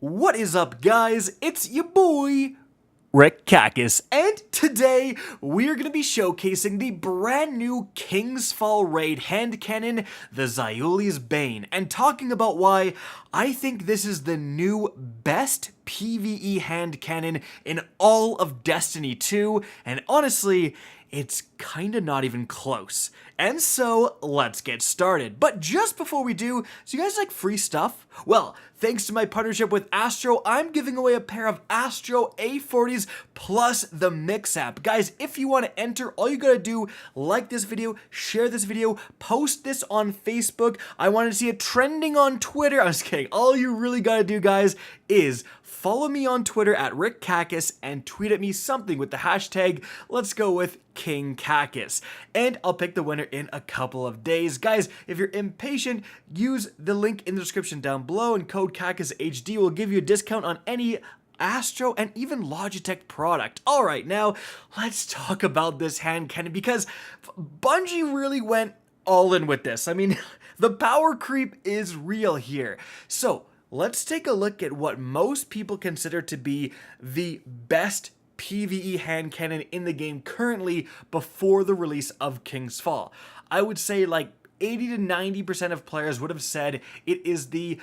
What is up, guys? It's your boy, Rick Kakis, and today we're going to be showcasing the brand new King's Fall raid hand cannon, the Zaoulis Bane, and talking about why I think this is the new best PvE hand cannon in all of Destiny 2, and honestly, it's kinda not even close. And so, let's get started. But just before we do you guys like free stuff? Well, thanks to my partnership with Astro, I'm giving away a pair of Astro A40s plus the Mix app. Guys, if you want to enter, all you gotta do, like this video, share this video, post this on Facebook. I want to see it trending on Twitter. I'm just kidding. All you really gotta do, guys, is follow me on Twitter at Rick Kakis and tweet at me something with the hashtag, let's go with King Kakis. And I'll pick the winner in a couple of days. Guys, if you're impatient, use the link in the description down below and code KakisHD will give you a discount on any Astro and even Logitech product. Alright, now let's talk about this hand cannon because Bungie really went all in with this. I mean, the power creep is real here. So, let's take a look at what most people consider to be the best PvE hand cannon in the game currently before the release of King's Fall. I would say like 80 to 90% of players would have said it is the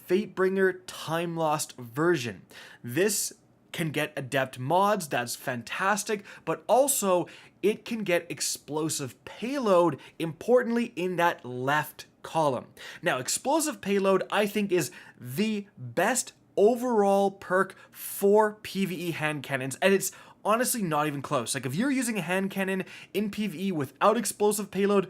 Fatebringer Time Lost version. This can get adept mods, that's fantastic, but also it can get explosive payload, importantly in that left column. Now, explosive payload I think is the best overall perk for PvE hand cannons, and it's honestly not even close. Like if you're using a hand cannon in PvE without explosive payload,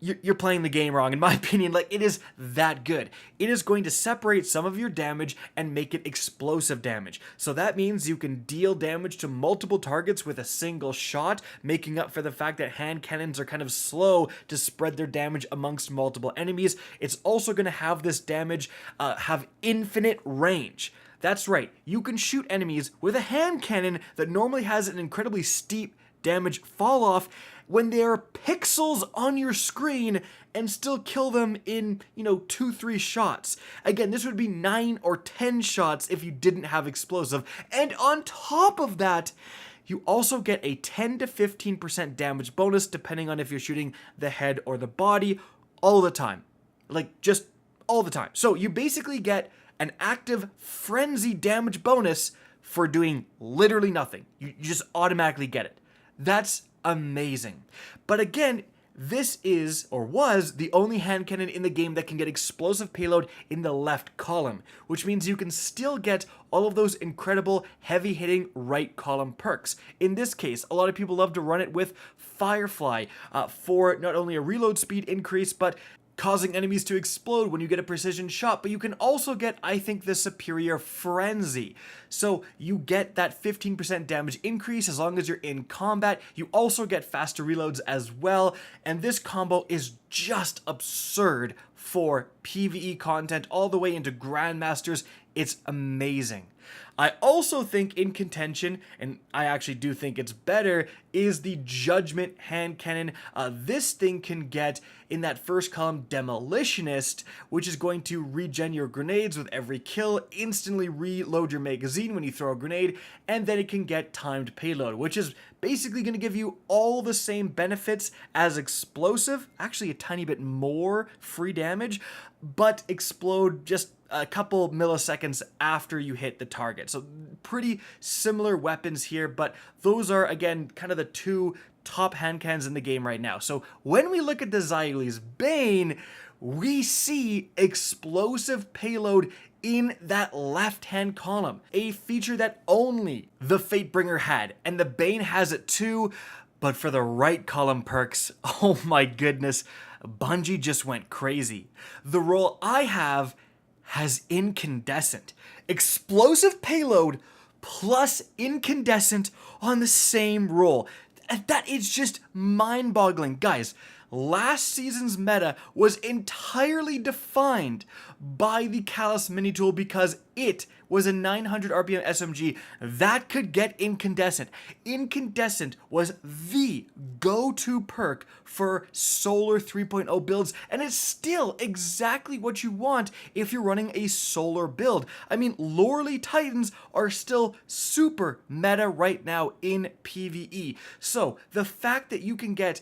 you're playing the game wrong, in my opinion. Like, it is that good. It is going to separate some of your damage and make it explosive damage. So that means you can deal damage to multiple targets with a single shot, making up for the fact that hand cannons are kind of slow to spread their damage amongst multiple enemies. It's also going to have this damage have infinite range. That's right, you can shoot enemies with a hand cannon that normally has an incredibly steep damage fall off when they are pixels on your screen and still kill them in, 2-3 shots. Again, this would be 9 or 10 shots if you didn't have explosive. And on top of that, you also get a 10 to 15% damage bonus depending on if you're shooting the head or the body all the time. Like, just all the time. So you basically get an active frenzy damage bonus for doing literally nothing. You just automatically get it. That's amazing. But again, this is, or was, the only hand cannon in the game that can get explosive payload in the left column, which means you can still get all of those incredible heavy-hitting right column perks. In this case, a lot of people love to run it with Firefly for not only a reload speed increase, but causing enemies to explode when you get a precision shot, but you can also get, I think, the superior frenzy. So you get that 15% damage increase as long as you're in combat. You also get faster reloads as well, and this combo is just absurd for PvE content all the way into Grandmasters. It's amazing. I also think in contention, and I actually do think it's better, is the Judgment hand cannon. This thing can get, in that first column, Demolitionist, which is going to regen your grenades with every kill, instantly reload your magazine when you throw a grenade, and then it can get timed payload, which is basically going to give you all the same benefits as explosive, actually a tiny bit more free damage, but explode just a couple milliseconds after you hit the target. So pretty similar weapons here, but those are, again, kind of the two top hand cannons in the game right now. So when we look at the Zaoulis Bane, we see explosive payload in that left-hand column, a feature that only the Fatebringer had, and the Bane has it too, but for the right column perks, oh my goodness, Bungie just went crazy. The role I have has incandescent. Explosive payload plus incandescent on the same roll. That is just mind-boggling. Guys, last season's meta was entirely defined by the Callus mini tool because it was a 900 RPM SMG that could get Incandescent. Incandescent was the go-to perk for Solar 3.0 builds, and it's still exactly what you want if you're running a Solar build. I mean, Loreley Titans are still super meta right now in PvE. So the fact that you can get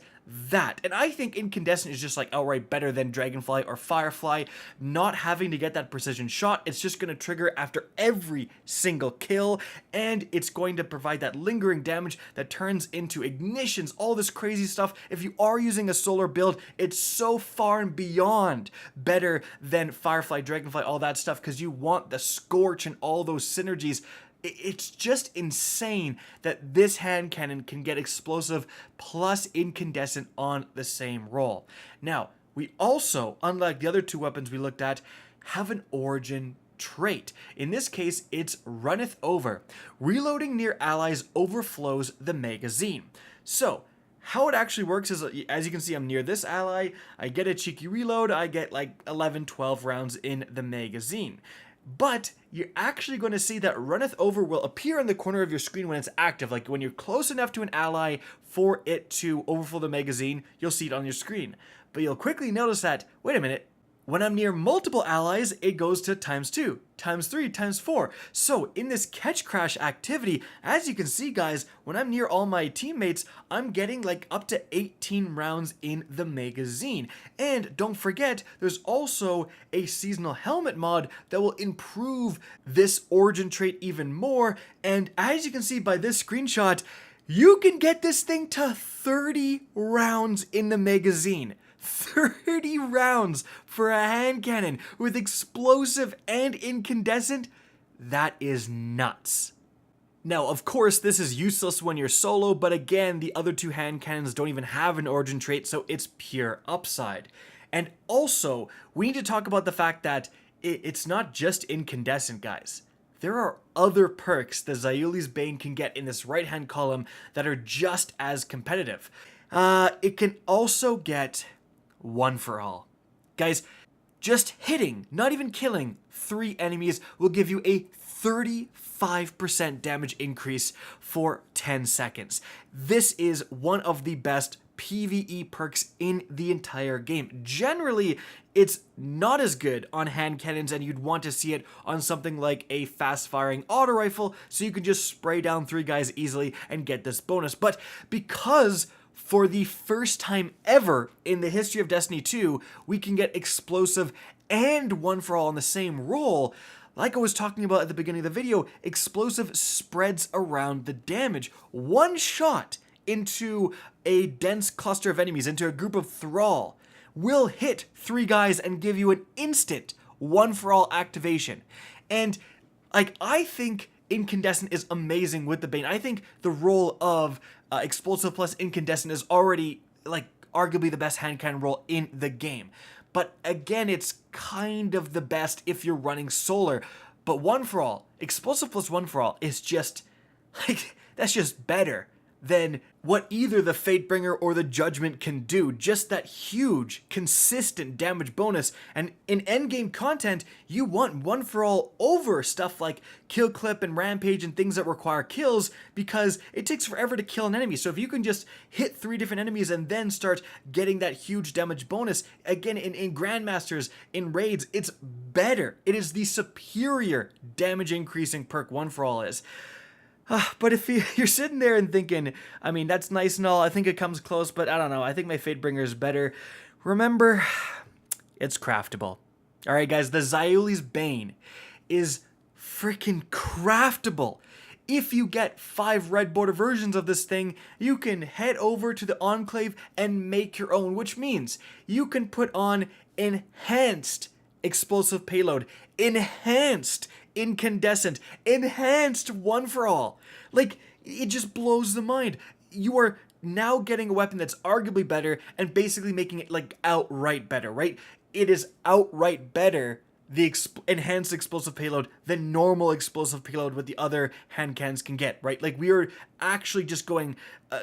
that, and I think Incandescent is just like outright better than Dragonfly or Firefly, not having to get that precision shot. It's just going to trigger after every single kill, and it's going to provide that lingering damage that turns into ignitions, all this crazy stuff. If you are using a Solar build, it's so far and beyond better than Firefly, Dragonfly, all that stuff, because you want the Scorch and all those synergies. It's just insane that this hand cannon can get explosive plus incandescent on the same roll. Now, we also, unlike the other two weapons we looked at, have an origin trait. In this case, it's Runneth Over. Reloading near allies overflows the magazine. So, how it actually works is, as you can see, I'm near this ally, I get a cheeky reload, I get like 11, 12 rounds in the magazine. But you're actually going to see that Runneth Over will appear in the corner of your screen when it's active. Like when you're close enough to an ally for it to overflow the magazine, you'll see it on your screen. But you'll quickly notice that, wait a minute, when I'm near multiple allies, it goes to ×2, ×3, ×4. So in this Ketchcrash activity, as you can see, guys, when I'm near all my teammates, I'm getting like up to 18 rounds in the magazine. And don't forget, there's also a seasonal helmet mod that will improve this origin trait even more. And as you can see by this screenshot, you can get this thing to 30 rounds in the magazine. 30 rounds for a hand cannon with explosive and incandescent? That is nuts. Now, of course, this is useless when you're solo, but again, the other two hand cannons don't even have an origin trait, so it's pure upside. And also, we need to talk about the fact that it's not just incandescent, guys. There are other perks the Zaoulis Bane can get in this right-hand column that are just as competitive. It can also get One for All. Guys, just hitting, not even killing, 3 enemies will give you a 35% damage increase for 10 seconds. This is one of the best PvE perks in the entire game. Generally, it's not as good on hand cannons, and you'd want to see it on something like a fast-firing auto rifle, so you can just spray down 3 guys easily and get this bonus. But because for the first time ever in the history of Destiny 2, we can get explosive and One for All on the same roll. Like I was talking about at the beginning of the video, explosive spreads around the damage. One shot into a dense cluster of enemies, into a group of thrall, will hit 3 guys and give you an instant One for All activation. And like, I think Incandescent is amazing with the Bane. I think the role of Explosive plus Incandescent is already, like, arguably the best hand cannon role in the game. But again, it's kind of the best if you're running Solar. But One for All, Explosive plus One for All is just, like, that's just better than what either the Fatebringer or the Judgment can do. Just that huge, consistent damage bonus. And in endgame content, you want One for All over stuff like Kill Clip and Rampage and things that require kills, because it takes forever to kill an enemy. So if you can just hit 3 different enemies and then start getting that huge damage bonus, again, in Grandmasters, in raids, it's better. It is the superior damage increasing perk One for All is. But if you're sitting there and thinking, I mean, that's nice and all, I think it comes close, but I don't know, I think my Fatebringer is better. Remember, it's craftable. Alright guys, the Zaoulis Bane is freaking craftable. If you get 5 red border versions of this thing, you can head over to the Enclave and make your own, which means you can put on enhanced explosive payload, enhanced incandescent, enhanced One for All. Like, it just blows the mind. You are now getting a weapon that's arguably better and basically making it, like, outright better, right? It is outright better the enhanced explosive payload than normal explosive payload what the other hand cannons can get, right? Like, we are actually just going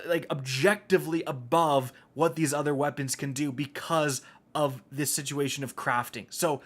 like objectively above what these other weapons can do because of this situation of crafting. So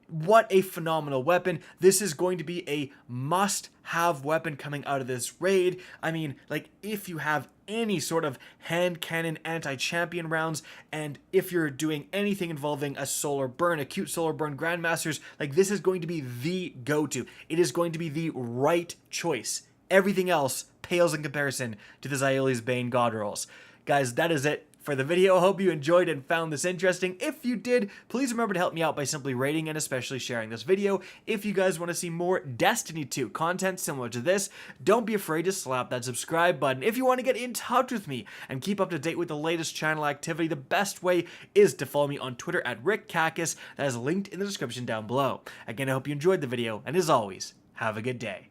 what a phenomenal weapon. This is going to be a must-have weapon coming out of this raid. I mean, like, if you have any sort of hand cannon anti-champion rounds, and if you're doing anything involving a solar burn, acute solar burn grandmasters, like, this is going to be the go-to. It is going to be the right choice. Everything else pales in comparison to the Zaoulis Bane god rolls. Guys, that is it for the video. I hope you enjoyed and found this interesting. If you did, please remember to help me out by simply rating and especially sharing this video. If you guys want to see more Destiny 2 content similar to this, don't be afraid to slap that subscribe button. If you want to get in touch with me and keep up to date with the latest channel activity, the best way is to follow me on Twitter at RickCacus. That is linked in the description down below. Again, I hope you enjoyed the video, and as always, have a good day.